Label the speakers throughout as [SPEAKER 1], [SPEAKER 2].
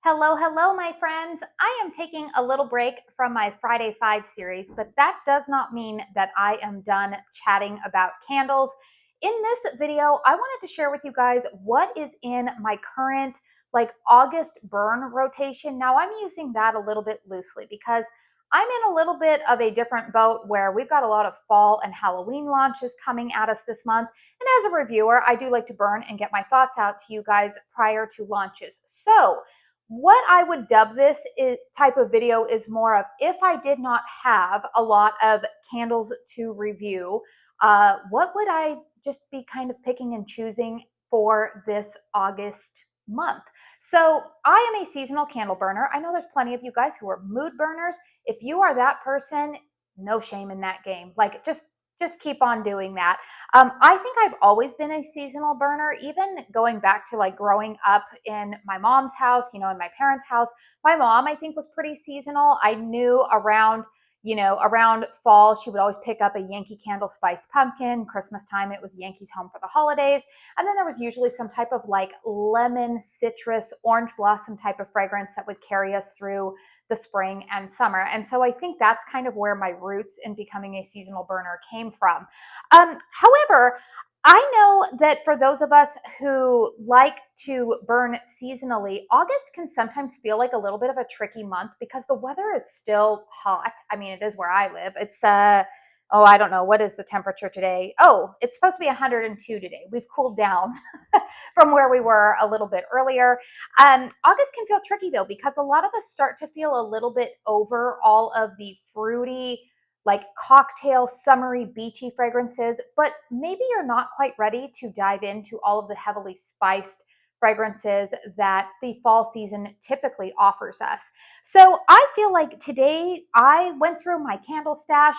[SPEAKER 1] Hello, hello, my friends. I am taking a little break from my Friday 5 series, but that does not mean that I am done chatting about candles. In this video, I wanted to share with you guys what is in my current August burn rotation. Now, I'm using that a little bit loosely because I'm in a little bit of a different boat where we've got a lot of fall and Halloween launches coming at us this month. And as a reviewer, I do like to burn and get my thoughts out to you guys prior to launches. So, what I would dub this type of video is more of if I did not have a lot of candles to review, what would I just be kind of picking and choosing for this August month? So I am a seasonal candle burner. I know there's plenty of you guys who are mood burners. If you are that person, no shame in that game. Just keep on doing that. I think I've always been a seasonal burner, even going back to growing up in my mom's house, in my parents' house. My mom, I think, was pretty seasonal. I knew around fall, she would always pick up a Yankee Candle spiced pumpkin. Christmas time, it was Yankees Home for the Holidays. And then there was usually some type of lemon, citrus, orange blossom type of fragrance that would carry us through the spring and summer. And so I think that's kind of where my roots in becoming a seasonal burner came from. However, I know that for those of us who like to burn seasonally, August can sometimes feel like a little bit of a tricky month because the weather is still hot. I mean, it is where I live. It's I don't know, what is the temperature today? Oh, it's supposed to be 102 today. We've cooled down from where we were a little bit earlier. August can feel tricky though, because a lot of us start to feel a little bit over all of the fruity, cocktail, summery, beachy fragrances, but maybe you're not quite ready to dive into all of the heavily spiced fragrances that the fall season typically offers us. So I feel like today I went through my candle stash.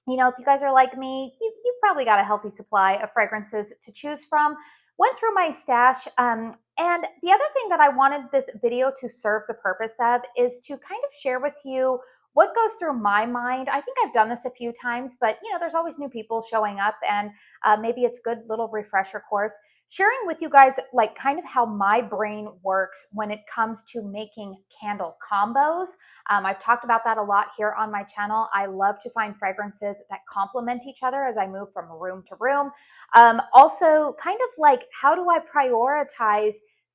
[SPEAKER 1] If you guys are like me, you've probably got a healthy supply of fragrances to choose from. Went through my stash. And the other thing that I wanted this video to serve the purpose of is to kind of share with you what goes through my mind. I think I've done this a few times, but there's always new people showing up, and maybe it's good little refresher course. Sharing with you guys kind of how my brain works when it comes to making candle combos. I've talked about that a lot here on my channel. I love to find fragrances that complement each other as I move from room to room. Also, kind of how do I prioritize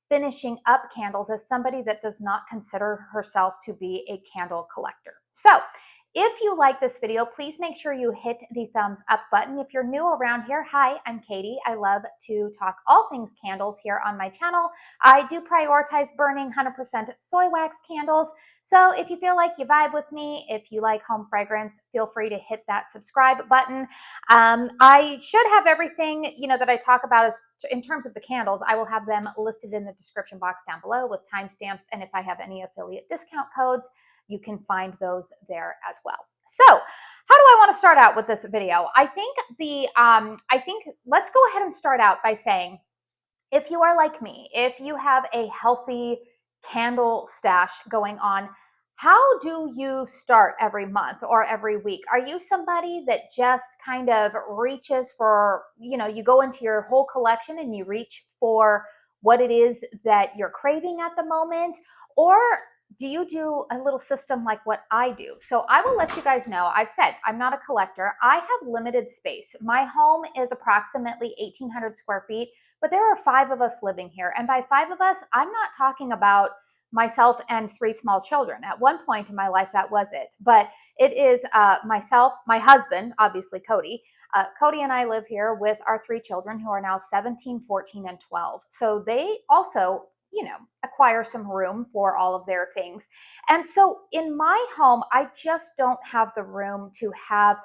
[SPEAKER 1] finishing up candles as somebody that does not consider herself to be a candle collector. So if you like this video, please make sure you hit the thumbs up button. If you're new around here, hi, I'm Katie. I love to talk all things candles here on my channel. I do prioritize burning 100% soy wax candles. So if you feel like you vibe with me, if you like home fragrance, feel free to hit that subscribe button. I should have everything, that I talk about as in terms of the candles. I will have them listed in the description box down below with timestamps. And if I have any affiliate discount codes, you can find those there as well. So how do I want to start out with this video? I think let's go ahead and start out by saying, if you are like me, if you have a healthy candle stash going on, how do you start every month or every week? Are you somebody that just kind of reaches for, you go into your whole collection and you reach for what it is that you're craving at the moment? Or do you do a little system like what I do? So I will let you guys know. I've said I'm not a collector. I have limited space. My home is approximately 1,800 square feet, but there are 5 of us living here. And by 5 of us, I'm not talking about myself and 3 small children. At one point in my life, that was it. But it is myself, my husband, obviously Cody. Cody and I live here with our 3 children who are now 17, 14, and 12. So they also acquire some room for all of their things. And so in my home, I just don't have the room to have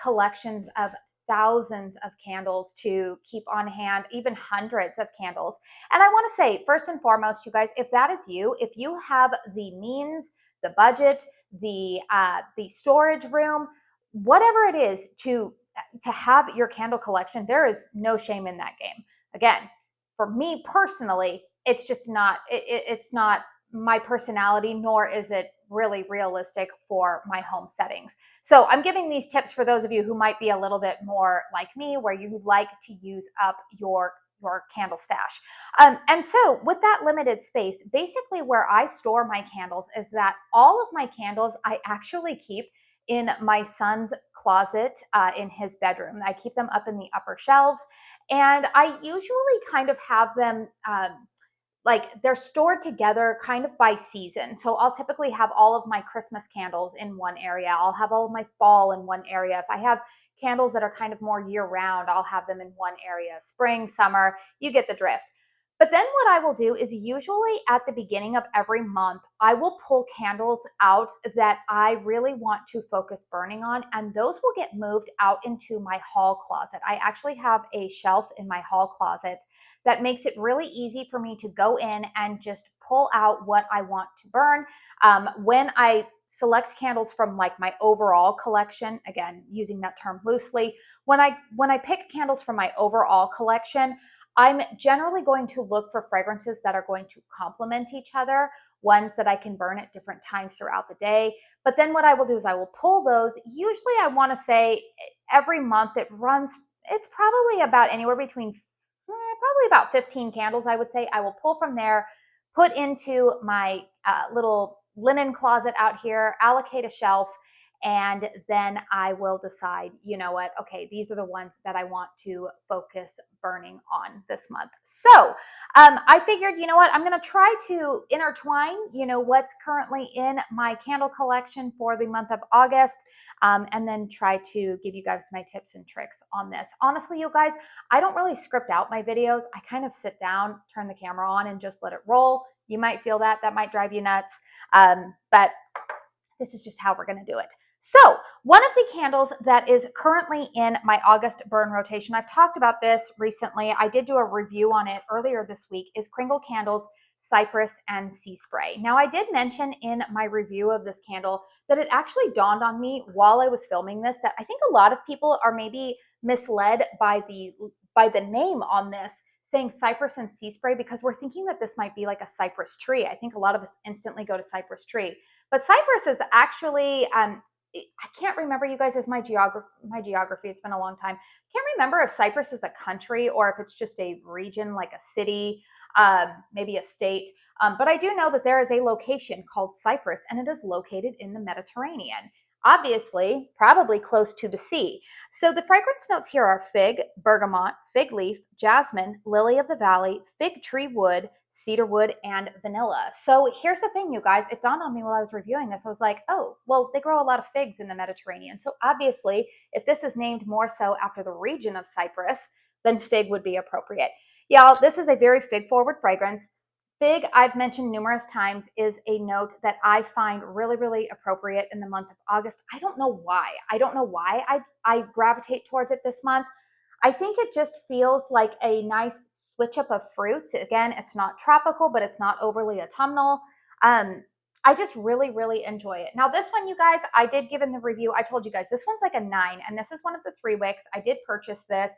[SPEAKER 1] collections of thousands of candles to keep on hand, even hundreds of candles. And I want to say, first and foremost, you guys, if that is you, if you have the means, the budget, the storage room, whatever it is to have your candle collection, there is no shame in that game. Again, for me personally, it's just not, it's not my personality, nor is it really realistic for my home settings. So I'm giving these tips for those of you who might be a little bit more like me, where you like to use up your or candle stash. And so with that limited space, basically where I store my candles is that all of my candles I actually keep in my son's closet in his bedroom. I keep them up in the upper shelves, and I usually kind of have them like they're stored together kind of by season. So I'll typically have all of my Christmas candles in one area. I'll have all of my fall in one area. If I have candles that are kind of more year round, I'll have them in one area. Spring, summer, you get the drift. But then what I will do is usually at the beginning of every month, I will pull candles out that I really want to focus burning on, and those will get moved out into my hall closet. I actually have a shelf in my hall closet that makes it really easy for me to go in and just pull out what I want to burn. When I select candles from like my overall collection, again, using that term loosely, when I pick candles from my overall collection, I'm generally going to look for fragrances that are going to complement each other, ones that I can burn at different times throughout the day. But then what I will do is I will pull those. Usually I want to say every month it's probably about anywhere between probably about 15 candles, I would say. I will pull from there, put into my little linen closet out here, allocate a shelf, and then I will decide, you know what, okay, these are the ones that I want to focus burning on this month. So I figured, you know what, I'm going to try to intertwine, what's currently in my candle collection for the month of August, and then try to give you guys my tips and tricks on this. Honestly, you guys, I don't really script out my videos. I kind of sit down, turn the camera on, and just let it roll. You might feel that might drive you nuts, but this is just how we're going to do it. So one of the candles that is currently in my August burn rotation, I've talked about this recently, I did do a review on it earlier this week, is KRINGLE Candles Cypress and Sea Spray. Now I did mention in my review of this candle that it actually dawned on me while I was filming this that I think a lot of people are maybe misled by the name on this, saying Cypress and Sea Spray, because we're thinking that this might be like a cypress tree. I think a lot of us instantly go to cypress tree. But cypress is actually, I can't remember, you guys, is my geography. It's been a long time. I can't remember if Cyprus is a country or if it's just a region, like a city, maybe a state. But I do know that there is a location called Cyprus, and it is located in the Mediterranean. Obviously, probably close to the sea. So the fragrance notes here are fig, bergamot, fig leaf, jasmine, lily of the valley, fig tree wood, cedar wood, and vanilla. So here's the thing, you guys, it dawned on me while I was reviewing this. I was like, oh, well, they grow a lot of figs in the Mediterranean. So obviously, if this is named more so after the region of Cyprus, then fig would be appropriate. Y'all, this is a very fig forward fragrance. Fig, I've mentioned numerous times, is a note that I find really, really appropriate in the month of August. I don't know why. I gravitate towards it this month. I think it just feels like a nice switch up of fruits. Again, it's not tropical, but it's not overly autumnal. I just really, really enjoy it. Now, this one, you guys, I did give in the review. I told you guys this one's like a 9, and this is one of the 3 wicks. I did purchase this.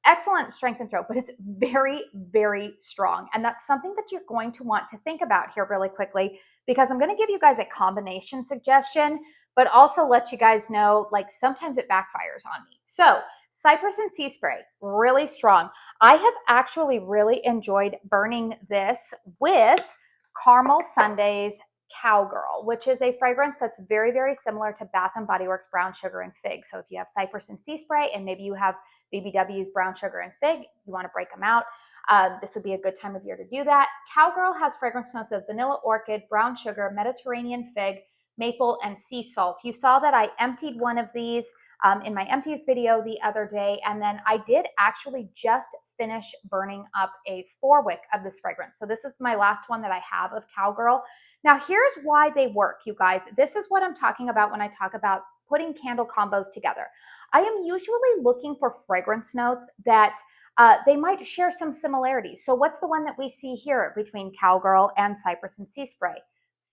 [SPEAKER 1] Excellent strength and throw, but it's very, very strong. And that's something that you're going to want to think about here really quickly, because I'm going to give you guys a combination suggestion, but also let you guys know, like, sometimes it backfires on me. So Cypress and Sea Spray, really strong. I have actually really enjoyed burning this with Caramel Sundays Cowgirl, which is a fragrance that's very, very similar to Bath & Body Works Brown Sugar and Fig. So if you have Cypress and Sea Spray, and maybe you have BBW's Brown Sugar and Fig, you want to break them out, this would be a good time of year to do that. Cowgirl has fragrance notes of vanilla orchid, brown sugar, Mediterranean fig, maple, and sea salt. You saw that I emptied one of these in my empties video the other day, and then I did actually just finish burning up a 4 wick of this fragrance. So this is my last one that I have of Cowgirl. Now here's why they work, you guys. This is what I'm talking about when I talk about putting candle combos together. I am usually looking for fragrance notes that they might share some similarities. So what's the one that we see here between Cowgirl and Cypress and Sea Spray?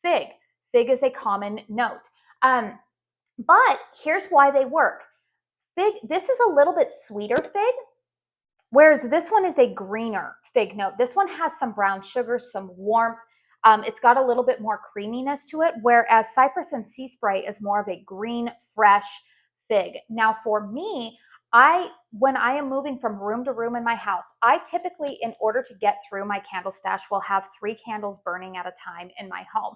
[SPEAKER 1] Fig. Fig is a common note. But here's why they work. Fig, this is a little bit sweeter fig, whereas this one is a greener fig note. This one has some brown sugar, some warmth. It's got a little bit more creaminess to it, whereas Cypress and Sea Spray is more of a green, fresh fig. Now for me, When I am moving from room to room in my house, I typically, in order to get through my candle stash, will have 3 candles burning at a time in my home.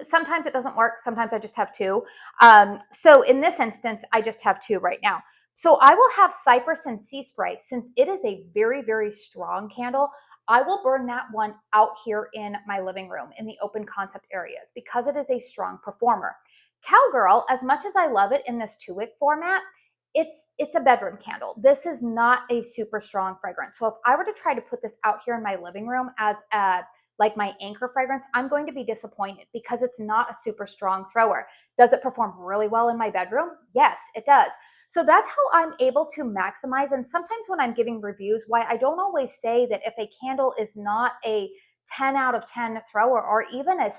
[SPEAKER 1] Sometimes it doesn't work. Sometimes I just have 2. So in this instance, I just have 2 right now. So I will have Cypress and Sea Spray. Since it is a very, very strong candle, I will burn that one out here in my living room in the open concept areas because it is a strong performer. Cowgirl, as much as I love it in this 2-wick format, it's a bedroom candle. This is not a super strong fragrance. So if I were to try to put this out here in my living room as like my anchor fragrance, I'm going to be disappointed because it's not a super strong thrower. Does it perform really well in my bedroom? Yes, it does. So that's how I'm able to maximize. And sometimes when I'm giving reviews, why I don't always say that if a candle is not a 10 out of 10 thrower or even a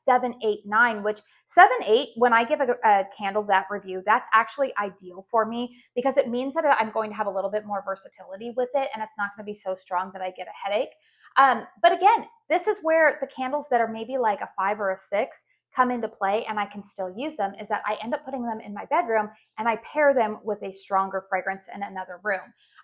[SPEAKER 1] 7, 8, 9, which 7, 8, when I give a candle that review, that's actually ideal for me because it means that I'm going to have a little bit more versatility with it and it's not going to be so strong that I get a headache. But again, this is where the candles that are maybe like a 5 or a 6 come into play and I can still use them, is that I end up putting them in my bedroom and I pair them with a stronger fragrance in another room.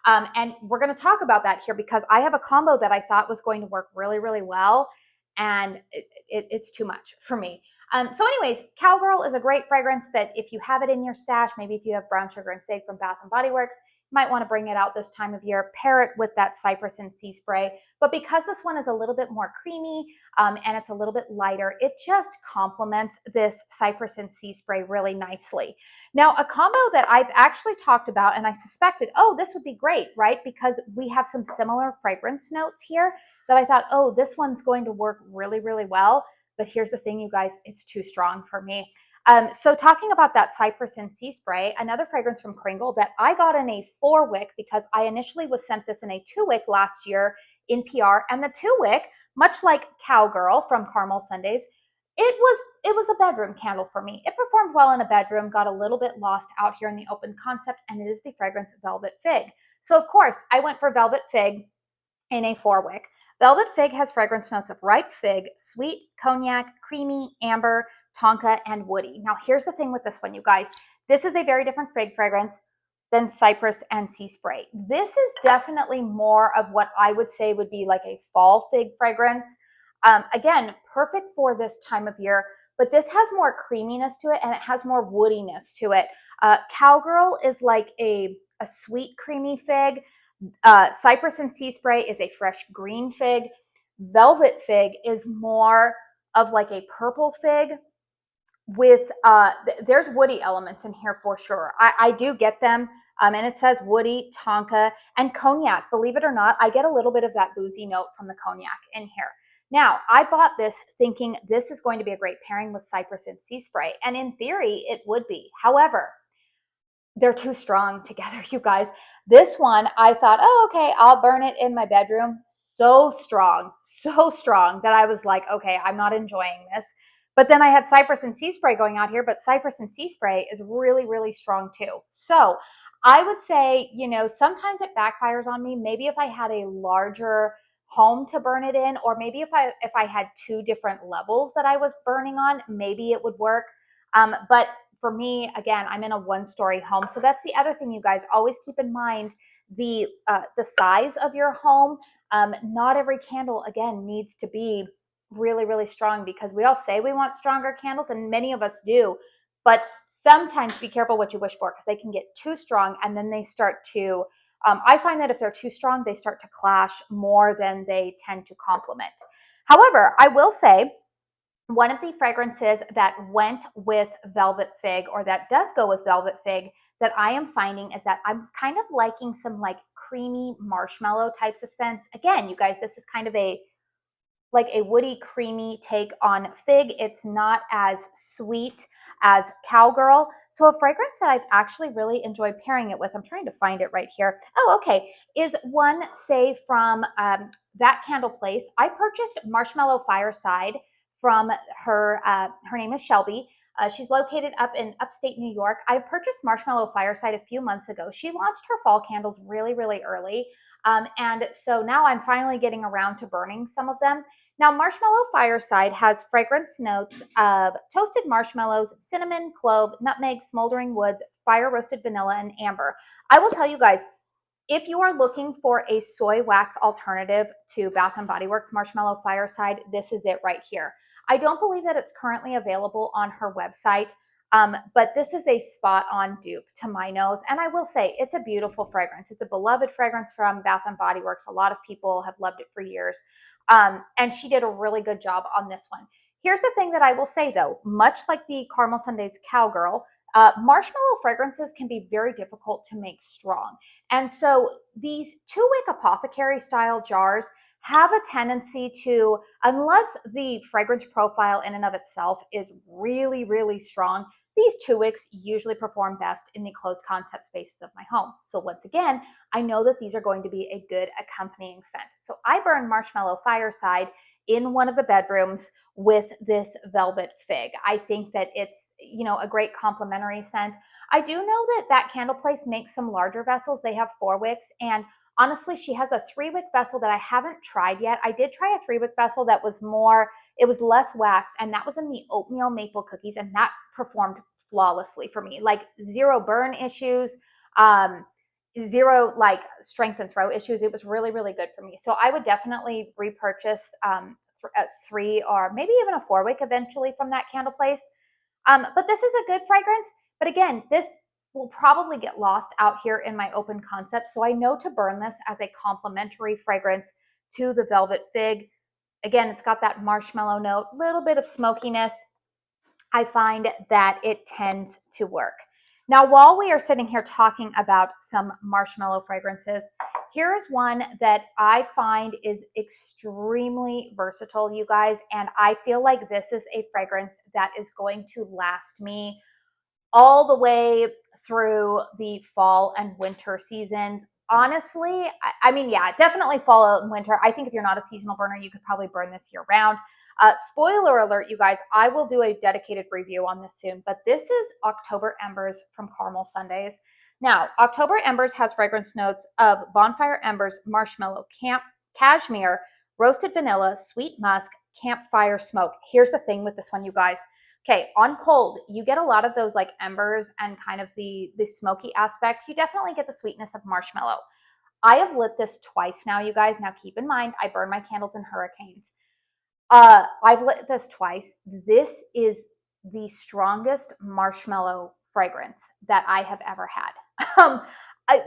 [SPEAKER 1] And we're going to talk about that here because I have a combo that I thought was going to work really, really well, and it's too much for me. So anyways, Cowgirl is a great fragrance that if you have it in your stash, maybe if you have brown sugar and fig from Bath & Body Works, you might want to bring it out this time of year, pair it with that Cypress and Sea Spray. But because this one is a little bit more creamy and it's a little bit lighter, it just complements this Cypress and Sea Spray really nicely. Now, a combo that I've actually talked about and I suspected, oh, this would be great, right? Because we have some similar fragrance notes here that I thought, oh, this one's going to work really, really well. But here's the thing, you guys, it's too strong for me. So talking about that Cypress and Sea Spray, another fragrance from KRINGLE that I got in a 4-wick because I initially was sent this in a 2-wick last year in PR, and the 2-wick, much like Cowgirl from Caramel Sundays, it was a bedroom candle for me. It performed well in a bedroom, got a little bit lost out here in the open concept, and it is the fragrance Velvet Fig. So of course, I went for Velvet Fig in a 4-wick. Velvet Fig has fragrance notes of ripe fig, sweet, cognac, creamy, amber, tonka, and woody. Now, here's the thing with this one, you guys. This is a very different fig fragrance than Cypress and Sea Spray. This is definitely more of what I would say would be like a fall fig fragrance. Again, perfect for this time of year, but this has more creaminess to it and it has more woodiness to it. Cowgirl is like a sweet, creamy fig. Cypress and Sea Spray is a fresh green fig. Velvet Fig is more of like a purple fig with, there's woody elements in here for sure. I do get them, and it says woody, tonka, and cognac. Believe it or not, I get a little bit of that boozy note from the cognac in here. Now, I bought this thinking this is going to be a great pairing with Cypress and Sea Spray, and in theory, it would be. However, they're too strong together, you guys. This one, I thought, oh, okay, I'll burn it in my bedroom. So strong that I was like, okay, I'm not enjoying this. But then I had Cypress and Sea Spray going out here, but Cypress and Sea Spray is really, really strong too. So I would say, you know, sometimes it backfires on me. Maybe if I had a larger home to burn it in, or maybe if I had 2 different levels that I was burning on, maybe it would work. But for me, again, I'm in a 1-story home. So that's the other thing, you guys, always keep in mind the size of your home. Not every candle, again, needs to be really, really strong because we all say we want stronger candles and many of us do, but sometimes be careful what you wish for because they can get too strong and then they start to, I find that if they're too strong, they start to clash more than they tend to complement. However, I will say, one of the fragrances that went with Velvet Fig, or that does go with Velvet Fig, that I am finding is that I'm kind of liking some like creamy marshmallow types of scents. Again, you guys, this is kind of like a woody, creamy take on fig. It's not as sweet as Cowgirl. So a fragrance that I've actually really enjoyed pairing it with, I'm trying to find it right here. Oh, okay, is one, say, from That Candle Place. I purchased Marshmallow Fireside from her. Her name is Shelby. She's located up in upstate New York. I purchased Marshmallow Fireside a few months ago. She launched her fall candles really, really early. And so now I'm finally getting around to burning some of them. Now, Marshmallow Fireside has fragrance notes of toasted marshmallows, cinnamon, clove, nutmeg, smoldering woods, fire roasted vanilla, and amber. I will tell you guys, if you are looking for a soy wax alternative to Bath & Body Works Marshmallow Fireside, this is it right here. I don't believe that it's currently available on her website, but this is a spot-on dupe to my nose. And I will say, it's a beautiful fragrance. It's a beloved fragrance from Bath & Body Works. A lot of people have loved it for years. And she did a really good job on this one. Here's the thing that I will say, though. Much like the Caramel Sundays Cowgirl, marshmallow fragrances can be very difficult to make strong. And so these 2-wick apothecary style jars have a tendency to, unless the fragrance profile in and of itself is really, really strong, these 2-wicks usually perform best in the closed concept spaces of my home. So once again, I know that these are going to be a good accompanying scent. So I burn Marshmallow Fireside in one of the bedrooms with this Velvet Fig. I think that it's, a great complementary scent. I do know that that candle place makes some larger vessels. They have 4 wicks, and honestly, she has a 3-wick vessel that I haven't tried yet. I did try a 3-wick vessel that was it was less wax, and that was in the oatmeal maple cookies, and that performed flawlessly for me. Like, 0 burn issues, 0 like strength and throw issues. It was really, really good for me. So I would definitely repurchase a 3 or maybe even a 4-wick eventually from that candle place. But this is a good fragrance. But again, this will probably get lost out here in my open concept. So I know to burn this as a complementary fragrance to the Velvet Fig. Again, it's got that marshmallow note, little bit of smokiness. I find that it tends to work. Now, while we are sitting here talking about some marshmallow fragrances, here is one that I find is extremely versatile, you guys, and I feel like this is a fragrance that is going to last me all the way through the fall and winter seasons. Honestly, I mean, yeah, definitely fall and winter. I think if you're not a seasonal burner, you could probably burn this year round. Spoiler alert, you guys, I will do a dedicated review on this soon, but this is October Embers from Caramel Sundays. Now, October Embers has fragrance notes of bonfire embers, marshmallow, cashmere, roasted vanilla, sweet musk, campfire smoke. Here's the thing with this one, you guys. Okay, on cold, you get a lot of those like embers and kind of the smoky aspect. You definitely get the sweetness of marshmallow. I have lit this twice now, you guys. Now keep in mind, I burn my candles in hurricanes. I've lit this twice. This is the strongest marshmallow fragrance that I have ever had.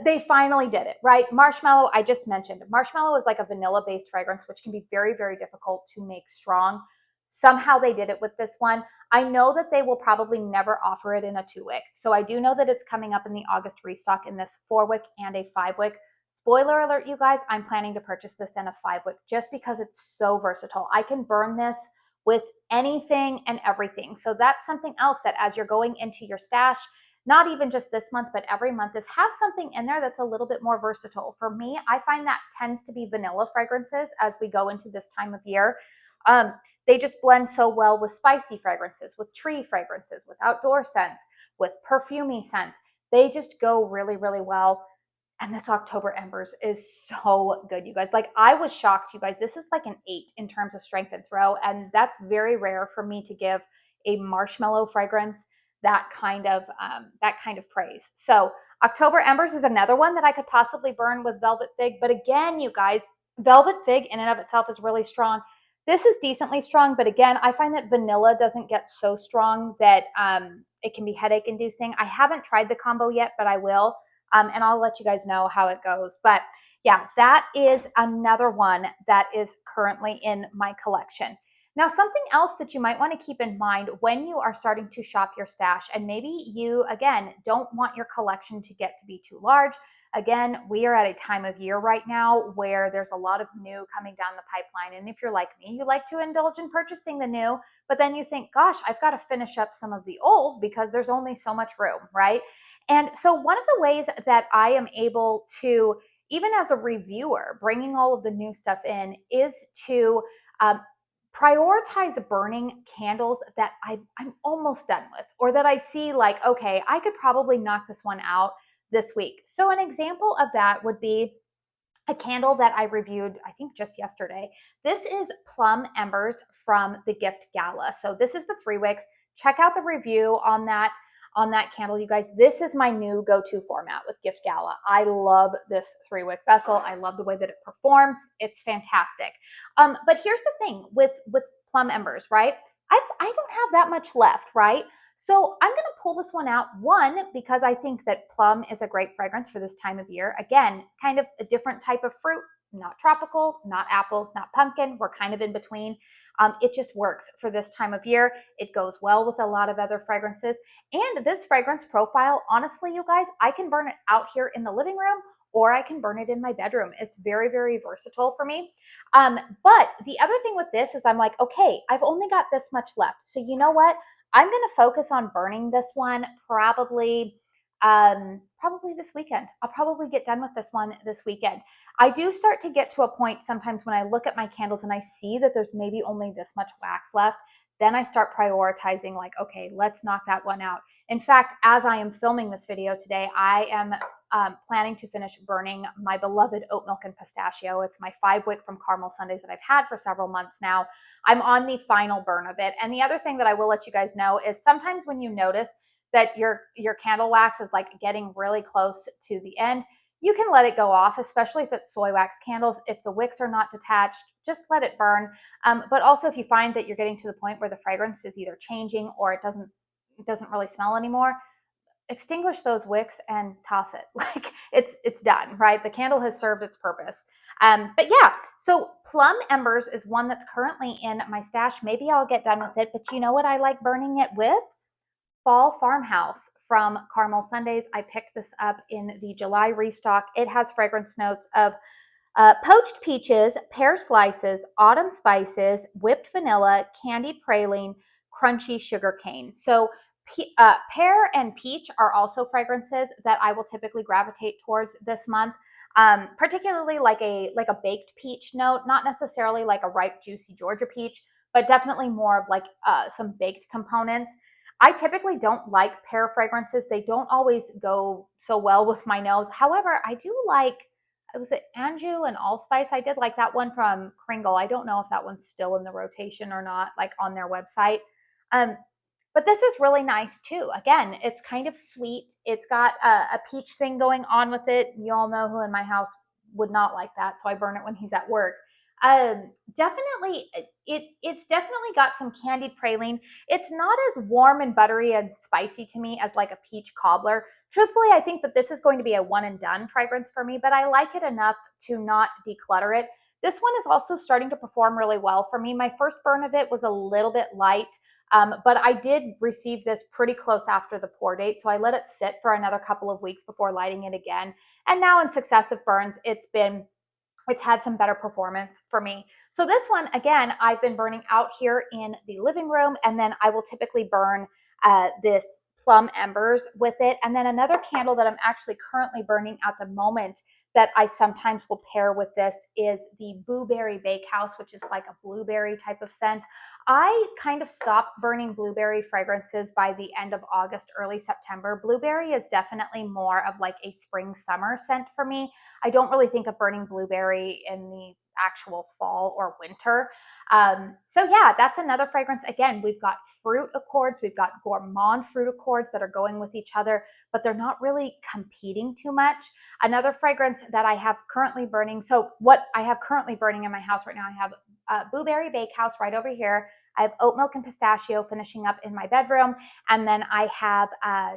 [SPEAKER 1] They finally did it, right? Marshmallow, I just mentioned. Marshmallow is like a vanilla-based fragrance, which can be very, very difficult to make strong. Somehow they did it with this one. I know that they will probably never offer it in a 2-wick. So I do know that it's coming up in the August restock in this 4-wick and a 5-wick. Spoiler alert, you guys, I'm planning to purchase this in a 5-wick just because it's so versatile. I can burn this with anything and everything. So that's something else that as you're going into your stash, not even just this month, but every month, is have something in there that's a little bit more versatile. For me, I find that tends to be vanilla fragrances as we go into this time of year. They just blend so well with spicy fragrances, with tree fragrances, with outdoor scents, with perfumey scents. They just go really, really well. And this October Embers is so good, you guys. Like, I was shocked, you guys. This is like an 8 in terms of strength and throw, and that's very rare for me to give a marshmallow fragrance that kind of praise. So October Embers is another one that I could possibly burn with Velvet Fig. But again, you guys, Velvet Fig in and of itself is really strong. This is decently strong, but again, I find that vanilla doesn't get so strong that it can be headache inducing. I haven't tried the combo yet, but I will. And I'll let you guys know how it goes. But yeah, that is another one that is currently in my collection. Now, something else that you might want to keep in mind when you are starting to shop your stash, and maybe you, again, don't want your collection to get to be too large. Again, we are at a time of year right now where there's a lot of new coming down the pipeline. And if you're like me, you like to indulge in purchasing the new, but then you think, gosh, I've got to finish up some of the old because there's only so much room, right? And so one of the ways that I am able to, even as a reviewer, bringing all of the new stuff in, is to prioritize burning candles that I'm almost done with, or that I see like, okay, I could probably knock this one out this week. So an example of that would be a candle that I reviewed, I think just yesterday. This is Plum Embers from the gift GALA. So this is the 3 wicks. Check out the review on that candle, you guys. This is my new go-to format with gift GALA. I love this 3-wick vessel. I love the way that it performs. It's fantastic. But here's the thing with Plum Embers, right? I don't have that much left, right? So I'm going to pull this one out, one, because I think that plum is a great fragrance for this time of year. Again, kind of a different type of fruit, not tropical, not apple, not pumpkin. We're kind of in between. It just works for this time of year. It goes well with a lot of other fragrances. And this fragrance profile, honestly, you guys, I can burn it out here in the living room or I can burn it in my bedroom. It's very, very versatile for me. But the other thing with this is I'm like, okay, I've only got this much left. So you know what? I'm going to focus on burning this one probably this weekend. I'll probably get done with this one this weekend. I do start to get to a point sometimes when I look at my candles and I see that there's maybe only this much wax left. Then I start prioritizing like, okay, let's knock that one out. In fact, as I am filming this video today, I am planning to finish burning my beloved Oatmilk and Pistachio. It's my 5-wick from Caramel Sundays that I've had for several months now. I'm on the final burn of it. And the other thing that I will let you guys know is sometimes when you notice that your candle wax is like getting really close to the end, you can let it go off, especially if it's soy wax candles. If the wicks are not detached, just let it burn. But also if you find that you're getting to the point where the fragrance is either changing or it doesn't really smell anymore, extinguish those wicks and toss it. Like it's done, right? The candle has served its purpose. But yeah, so Plum Embers is one that's currently in my stash. Maybe I'll get done with it, but you know what I like burning it with? Fall Farmhouse from Caramel Sundays. I picked this up in the July restock. It has fragrance notes of poached peaches, pear slices, autumn spices, whipped vanilla, candied praline, crunchy sugar cane. So pear and peach are also fragrances that I will typically gravitate towards this month. Particularly like a baked peach note, not necessarily like a ripe, juicy Georgia peach, but definitely more of like some baked components. I typically don't like pear fragrances. They don't always go so well with my nose. However, I do like, was it Anjou and Allspice? I did like that one from KRINGLE. I don't know if that one's still in the rotation or not, like on their website. But this is really nice too. Again, it's kind of sweet. It's got a peach thing going on with it. You all know who in my house would not like that, so I burn it when he's at work. Definitely, it's definitely got some candied praline. It's not as warm and buttery and spicy to me as like a peach cobbler. Truthfully, I think that this is going to be a one and done fragrance for me, but I like it enough to not declutter it. This one is also starting to perform really well for me. My first burn of it was a little bit light, but I did receive this pretty close after the pour date, so I let it sit for another couple of weeks before lighting it again. And now in successive burns, it's had some better performance for me. So this one, again, I've been burning out here in the living room, and then I will typically burn this Plum Embers with it. And then another candle that I'm actually currently burning at the moment that I sometimes will pair with this is the Booberry Bakehouse, which is like a blueberry type of scent. I kind of stopped burning blueberry fragrances by the end of August, early September. Blueberry is definitely more of like a spring summer scent for me. I don't really think of burning blueberry in the actual fall or winter. So yeah, that's another fragrance. Again, we've got fruit accords, we've got gourmand fruit accords that are going with each other, but they're not really competing too much. Another fragrance that I have currently burning, so what I have currently burning in my house right now, I have Booberry Bakehouse right over here. I have Oatmilk and Pistachio finishing up in my bedroom. And then I have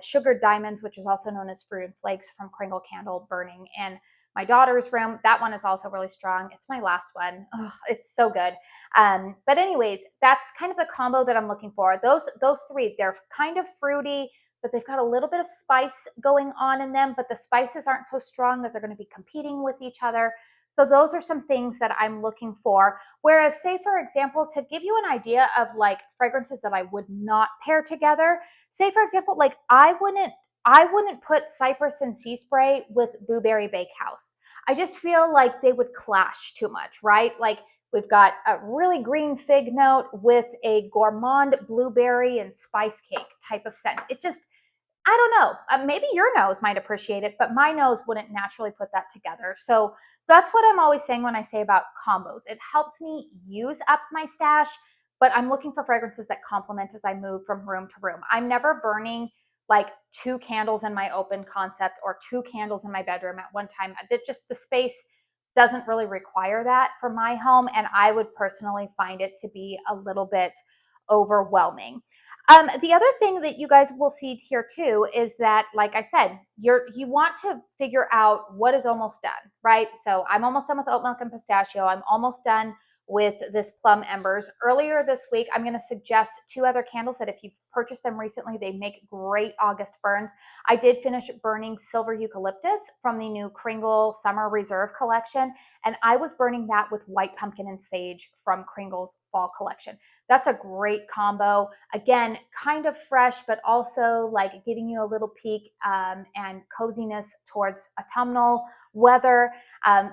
[SPEAKER 1] Sugared Diamonds, which is also known as Fruit and Flakes from KRINGLE Candle, burning in my daughter's room. That one is also really strong. It's my last one. Oh, it's so good. But anyways, that's kind of the combo that I'm looking for. Those 3, they're kind of fruity, but they've got a little bit of spice going on in them, but the spices aren't so strong that they're going to be competing with each other. So those are some things that I'm looking for. Whereas, say, for example, to give you an idea of like fragrances that I would not pair together, say, for example, like I wouldn't put Cypress and Sea Spray with Booberry Bakehouse. I just feel like they would clash too much, right? Like we've got a really green fig note with a gourmand blueberry and spice cake type of scent. It just, I don't know. Maybe your nose might appreciate it, but my nose wouldn't naturally put that together. So that's what I'm always saying when I say about combos. It helps me use up my stash, but I'm looking for fragrances that complement as I move from room to room. I'm never burning like 2 candles in my open concept or 2 candles in my bedroom at one time. That just, the space doesn't really require that for my home, and I would personally find it to be a little bit overwhelming. The other thing that you guys will see here too is that, like I said, you want to figure out what is almost done, right? So I'm almost done with oat milk and pistachio. I'm almost done with this Plum Embers. Earlier this week, I'm going to suggest 2 other candles that if you've purchased them recently, they make great August burns. I did finish burning Silver Eucalyptus from the new KRINGLE Summer Reserve collection, and I was burning that with White Pumpkin and Sage from KRINGLE's Fall collection. That's a great combo. Again, kind of fresh, but also like giving you a little peek and coziness towards autumnal weather.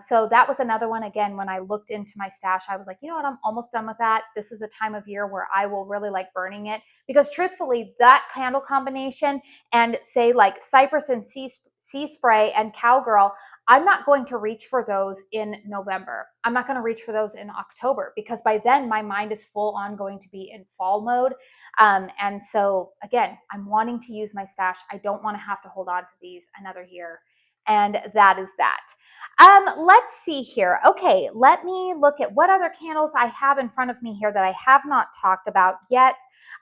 [SPEAKER 1] So that was another one. Again, when I looked into my stash, I was like, you know what, I'm almost done with that. This is a time of year where I will really like burning it, because truthfully, that candle combination and say like Cypress and Sea Spray and Cowgirl, I'm not going to reach for those in November. I'm not going to reach for those in October, because by then my mind is full on going to be in fall mode. And so again, I'm wanting to use my stash. I don't want to have to hold on to these another year. And that is that. Let's see here. Okay, let me look at what other candles I have in front of me here that I have not talked about yet.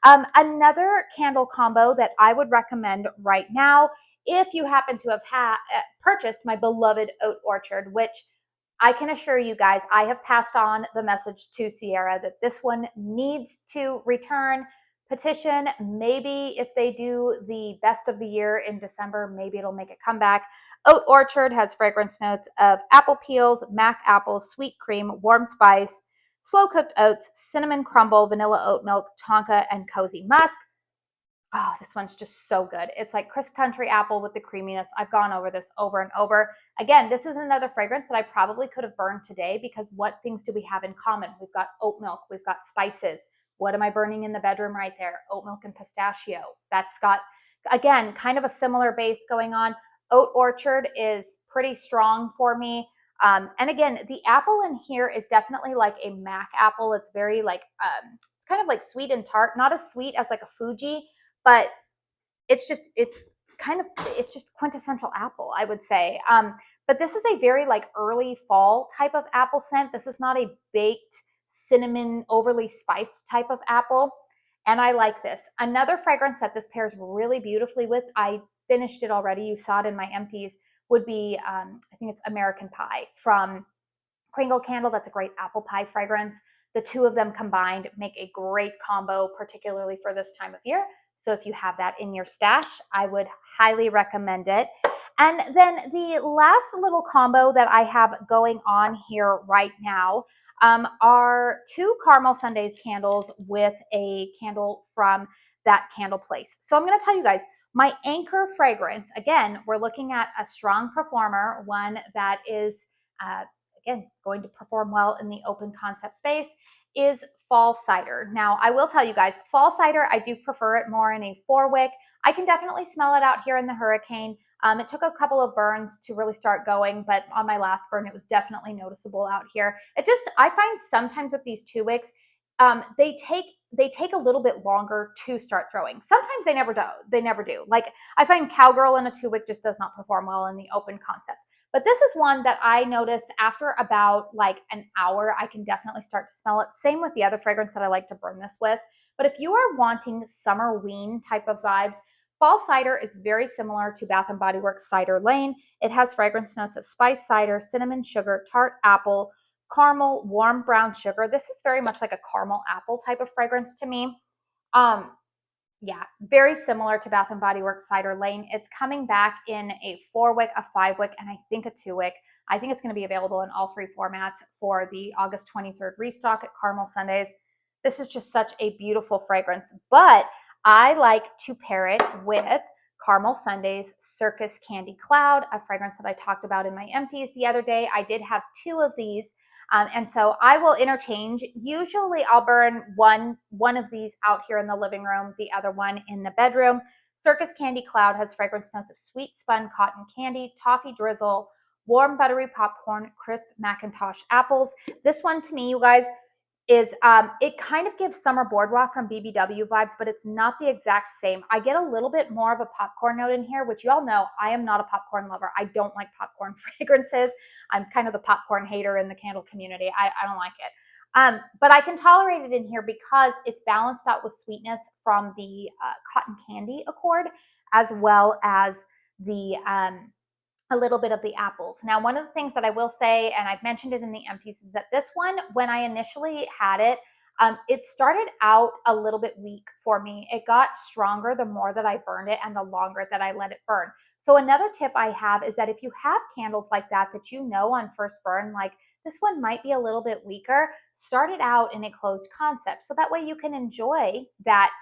[SPEAKER 1] Another candle combo that I would recommend right now, if you happen to have purchased my beloved Oat Orchard, which I can assure you guys, I have passed on the message to Sierra that this one needs to return. Petition, maybe if they do the best of the year in December, maybe it'll make a comeback. Oat Orchard has fragrance notes of apple peels, mac apples, sweet cream, warm spice, slow cooked oats, cinnamon crumble, vanilla oat milk, tonka, and cozy musk. Oh, this one's just so good. It's like crisp country apple with the creaminess. I've gone over this over and over. Again, this is another fragrance that I probably could have burned today, because what things do we have in common? We've got oat milk, we've got spices. What am I burning in the bedroom right there? Oat milk and pistachio. That's got, again, kind of a similar base going on. Oat Orchard is pretty strong for me. And again, the apple in here is definitely like a Mac apple. It's very like, it's kind of like sweet and tart, not as sweet as like a Fuji, but it's just quintessential apple, I would say. But this is a very like early fall type of apple scent. This is not a baked cinnamon overly spiced type of apple, and I like this. Another fragrance that this pairs really beautifully with, I finished it already, you saw it in my empties, would be I think it's American Pie from KRINGLE Candle. That's a great apple pie fragrance. The 2 of them combined make a great combo, particularly for this time of year. So if you have that in your stash, I would highly recommend it. And then the last little combo that I have going on here right now are 2 Caramel Sundays candles with a candle from that candle place. So I'm going to tell you guys, my anchor fragrance, again, we're looking at a strong performer, one that is again, going to perform well in the open concept space, is Fall Cider. Now, I will tell you guys, Fall Cider, I do prefer it more in a 4-wick. I can definitely smell it out here in the Hurricane. It took a couple of burns to really start going, but on my last burn, it was definitely noticeable out here. I find sometimes with these 2-wicks, they take a little bit longer to start throwing. Sometimes they never do. They never do. Like I find Cowgirl in a 2-wick just does not perform well in the open concept. But this is one that I noticed after about like an hour, I can definitely start to smell it. Same with the other fragrance that I like to burn this with. But if you are wanting summer ween type of vibes, Fall Cider is very similar to Bath & Body Works Cider Lane. It has fragrance notes of spiced cider, cinnamon sugar, tart apple, caramel, warm brown sugar. This is very much like a caramel apple type of fragrance to me. Yeah, very similar to Bath & Body Works Cider Lane. It's coming back in a 4-wick, a 5-wick, and I think a 2-wick. I think it's going to be available in all 3 formats for the August 23rd restock at Caramel Sundays. This is just such a beautiful fragrance, but I like to pair it with Caramel Sundays Circus Candy Cloud, a fragrance that I talked about in my empties the other day. I did have 2 of these. And so I will interchange. Usually I'll burn one of these out here in the living room, the other one in the bedroom. Circus Candy Cloud has fragrance notes of sweet spun cotton candy, toffee drizzle, warm buttery popcorn, crisp Macintosh apples. This one to me, you guys, is it kind of gives Summer Boardwalk from BBW vibes, but it's not the exact same. I get a little bit more of a popcorn note in here, which you all know I am not a popcorn lover. I don't like popcorn fragrances. I'm kind of the popcorn hater in the candle community. I don't like it. But I can tolerate it in here because it's balanced out with sweetness from the cotton candy accord, as well as the a little bit of the apples. Now, one of the things that I will say, and I've mentioned it in the empties, is that this one, when I initially had it, it started out a little bit weak for me. It got stronger the more that I burned it and the longer that I let it burn. So another tip I have is that if you have candles like that you know on first burn, like this one might be a little bit weaker, start it out in a closed concept. So that way you can enjoy that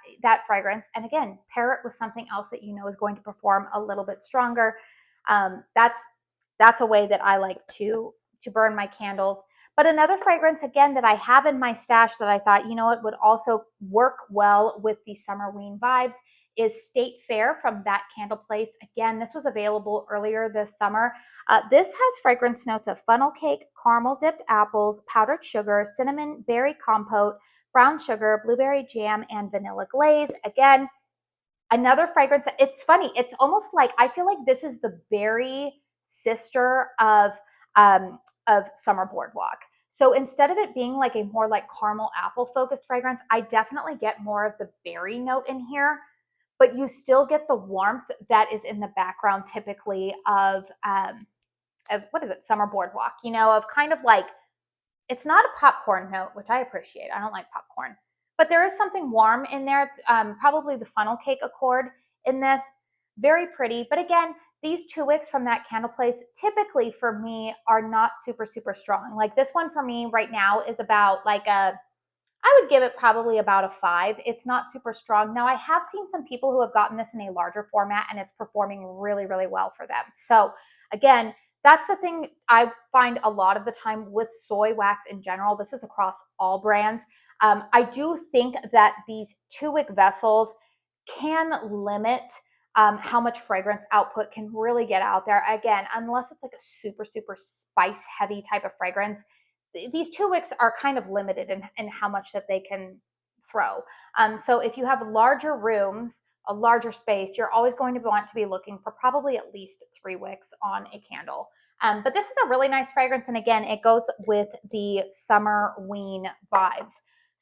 [SPEAKER 1] fragrance. And again, pair it with something else that you know is going to perform a little bit stronger. That's a way that I like to burn my candles. But another fragrance, again, that I have in my stash that I thought, you know what, would also work well with the Summerween vibes is State Fair from That Candle Place. Again, this was available earlier this summer. This has fragrance notes of funnel cake, caramel dipped apples, powdered sugar, cinnamon berry compote, brown sugar, blueberry jam, and vanilla glaze. Again, another fragrance. It's funny. It's almost like I feel like this is the berry sister of Summer Boardwalk. So instead of it being like a more like caramel apple focused fragrance, I definitely get more of the berry note in here, but you still get the warmth that is in the background typically of what is it, Summer Boardwalk, you know, of kind of like, it's not a popcorn note, which I appreciate. I don't like popcorn, but there is something warm in there. Probably the funnel cake accord in this. Very pretty. But again, these 2 wicks from That Candle Place typically for me are not super, super strong. Like this one for me right now is about like I would give it probably about a 5. It's not super strong. Now I have seen some people who have gotten this in a larger format and it's performing really, really well for them. So again, that's the thing I find a lot of the time with soy wax in general. This is across all brands. I do think that these 2-wick vessels can limit how much fragrance output can really get out there. Again, unless it's like a super, super spice heavy type of fragrance, these 2 wicks are kind of limited in how much that they can throw. So if you have larger rooms, a larger space, you're always going to want to be looking for probably at least 3 wicks on a candle. But this is a really nice fragrance. And again, it goes with the Summerween vibes.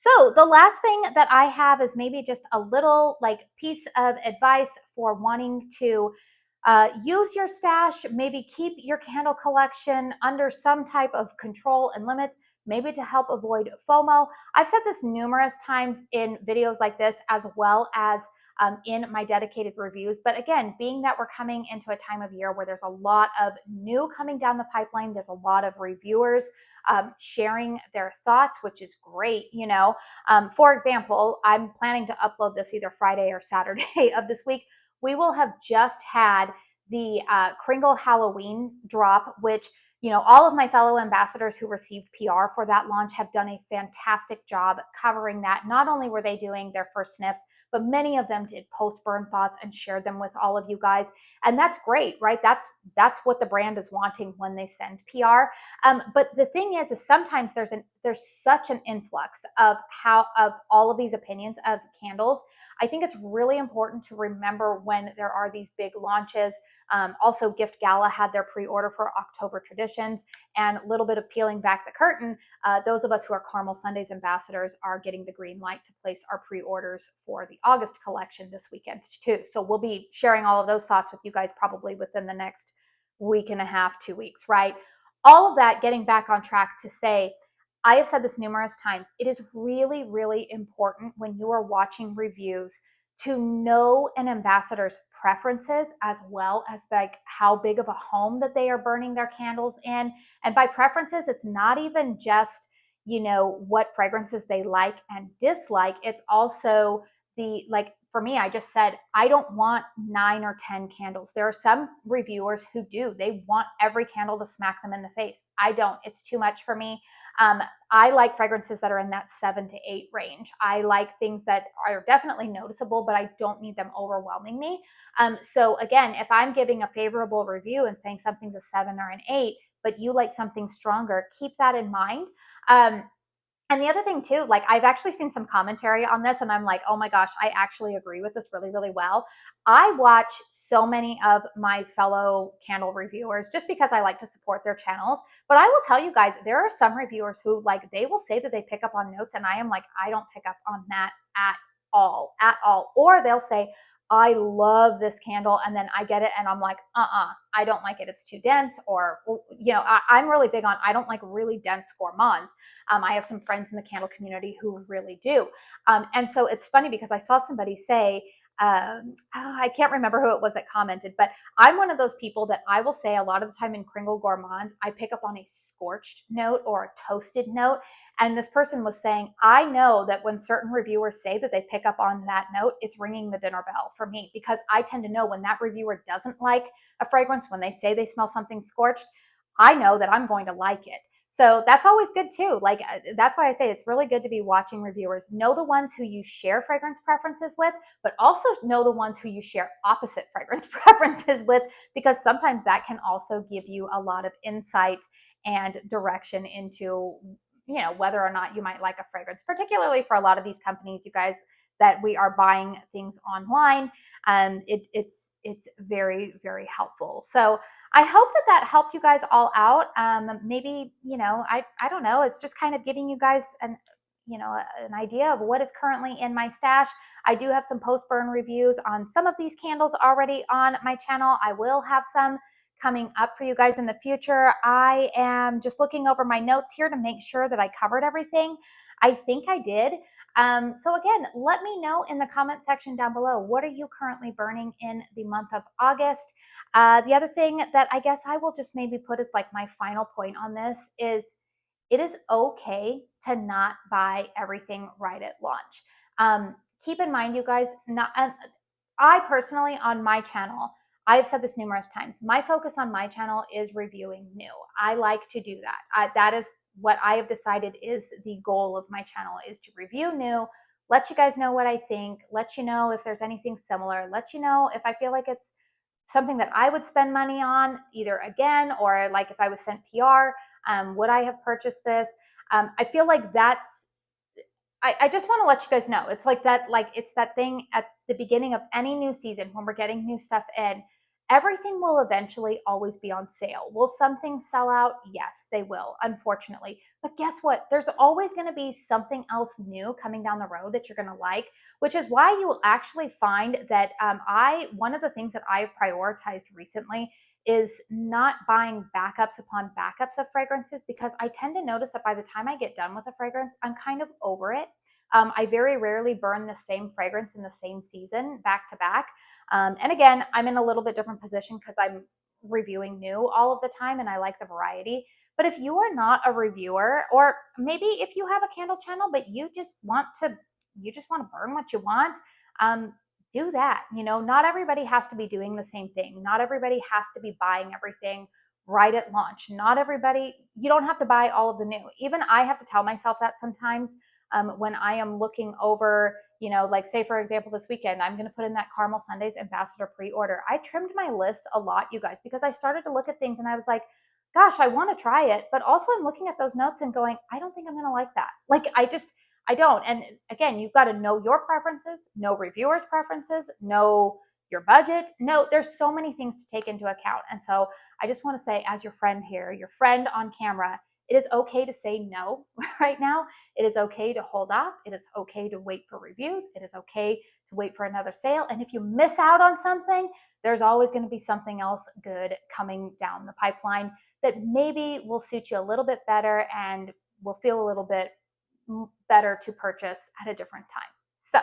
[SPEAKER 1] So the last thing that I have is maybe just a little like piece of advice for wanting to use your stash, maybe keep your candle collection under some type of control and limits, maybe to help avoid FOMO. I've said this numerous times in videos like this, as well as in my dedicated reviews. But again, being that we're coming into a time of year where there's a lot of new coming down the pipeline, there's a lot of reviewers sharing their thoughts, which is great. You know, for example, I'm planning to upload this either Friday or Saturday of this week. We will have just had the KRINGLE Halloween drop, which, you know, all of my fellow ambassadors who received PR for that launch have done a fantastic job covering that. Not only were they doing their first sniffs, but many of them did post-burn thoughts and shared them with all of you guys. And that's great, right? That's what the brand is wanting when they send PR. But the thing is sometimes there's such an influx of all of these opinions of candles. I think it's really important to remember when there are these big launches. Also, Gift Gala had their pre-order for October Traditions, and a little bit of peeling back the curtain. Those of us who are Caramel Sundays ambassadors are getting the green light to place our pre-orders for the August collection this weekend too. So we'll be sharing all of those thoughts with you guys probably within the next week and a half, 2 weeks, right? All of that getting back on track to say, I have said this numerous times, it is really, really important when you are watching reviews to know an ambassador's preferences, as well as like how big of a home that they are burning their candles in. And by preferences, it's not even just, you know, what fragrances they like and dislike. It's also the, like, for me, I just said, I don't want 9 or 10 candles. There are some reviewers who do. They want every candle to smack them in the face. I don't. It's too much for me. I like fragrances that are in that 7 to 8 range. I like things that are definitely noticeable, but I don't need them overwhelming me. So again, if I'm giving a favorable review and saying something's a 7 or an 8, but you like something stronger, keep that in mind. And the other thing too, like I've actually seen some commentary on this and I'm like, oh my gosh, I actually agree with this really, really well. I watch so many of my fellow candle reviewers just because I like to support their channels. But I will tell you guys, there are some reviewers who like, they will say that they pick up on notes and I am like, I don't pick up on that at all, at all. Or they'll say, I love this candle. And then I get it and I'm like, I don't like it. It's too dense. Or, you know, I'm really big on, I don't like really dense gourmands. I have some friends in the candle community who really do. And so it's funny because I saw somebody say, I can't remember who it was that commented, but I'm one of those people that I will say a lot of the time in KRINGLE Gourmands, I pick up on a scorched note or a toasted note. And this person was saying, I know that when certain reviewers say that they pick up on that note, it's ringing the dinner bell for me because I tend to know when that reviewer doesn't like a fragrance, when they say they smell something scorched, I know that I'm going to like it. So that's always good too. Like that's why I say it's really good to be watching reviewers. Know the ones who you share fragrance preferences with, but also know the ones who you share opposite fragrance preferences with, because sometimes that can also give you a lot of insight and direction into, you know, whether or not you might like a fragrance, particularly for a lot of these companies, you guys, that we are buying things online. It's very, very helpful. So I hope that that helped you guys all out. Maybe, you know, I don't know. It's just kind of giving you guys an idea of what is currently in my stash. I do have some post-burn reviews on some of these candles already on my channel. I will have some coming up for you guys in the future. I am just looking over my notes here to make sure that I covered everything. I think I did. So again, let me know in the comment section down below, what are you currently burning in the month of August? The other thing that I guess I will just maybe put as like my final point on this is it is okay to not buy everything right at launch. Keep in mind, you guys, I personally on my channel, I've said this numerous times, my focus on my channel is reviewing new. I like to do that. That is what I have decided is the goal of my channel, is to review new, let you guys know what I think, let you know if there's anything similar, let you know if I feel like it's something that I would spend money on either again, or like if I was sent PR, would I have purchased this? I feel like I just want to let you guys know. It's like that, like it's that thing at the beginning of any new season when we're getting new stuff in. Everything will eventually always be on sale. Will some things sell out? Yes, they will, unfortunately. But guess what? There's always going to be something else new coming down the road that you're going to like, which is why you will actually find that one of the things that I've prioritized recently is not buying backups upon backups of fragrances, because I tend to notice that by the time I get done with a fragrance, I'm kind of over it. I very rarely burn the same fragrance in the same season back to back. And again, I'm in a little bit different position because I'm reviewing new all of the time and I like the variety. But if you are not a reviewer, or maybe if you have a candle channel, but you just want to burn what you want, do that. You know, not everybody has to be doing the same thing. Not everybody has to be buying everything right at launch. Not everybody, you don't have to buy all of the new. Even I have to tell myself that sometimes when I am looking over, you know, like say for example, this weekend, I'm going to put in that Caramel Sundays Ambassador pre-order. I trimmed my list a lot, you guys, because I started to look at things and I was like, gosh, I want to try it. But also I'm looking at those notes and going, I don't think I'm going to like that. Like I don't. And again, you've got to know your preferences, know reviewers' preferences, know your budget. No, there's so many things to take into account. And so I just want to say, as your friend here, your friend on camera, it is okay to say no right now. It is okay to hold off. It is okay to wait for reviews. It is okay to wait for another sale. And if you miss out on something, there's always going to be something else good coming down the pipeline that maybe will suit you a little bit better and will feel a little bit better to purchase at a different time. So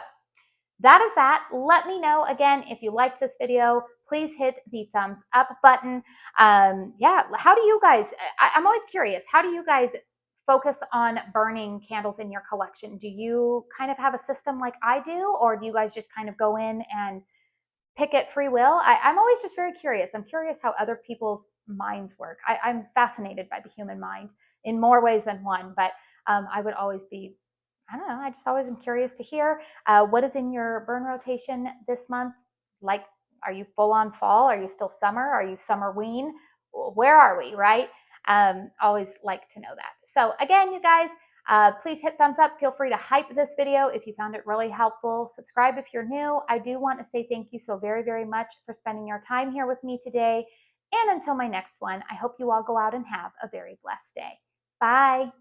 [SPEAKER 1] that is that. Let me know again if you like this video. Please hit the thumbs up button. Yeah, how do you guys, I'm always curious, how do you guys focus on burning candles in your collection? Do you kind of have a system like I do, or do you guys just kind of go in and pick at free will? I'm always just very curious. I'm curious how other people's minds work. I'm fascinated by the human mind. in more ways than one, but I would always be, I don't know, I just always am curious to hear what is in your burn rotation this month. Like, are you full on fall? Are you still summer? Are you summer ween? Where are we, right? Always like to know that. So again, you guys, please hit thumbs up. Feel free to hype this video if you found it really helpful. Subscribe if you're new. I do want to say thank you so very, very much for spending your time here with me today. And until my next one, I hope you all go out and have a very blessed day. Bye.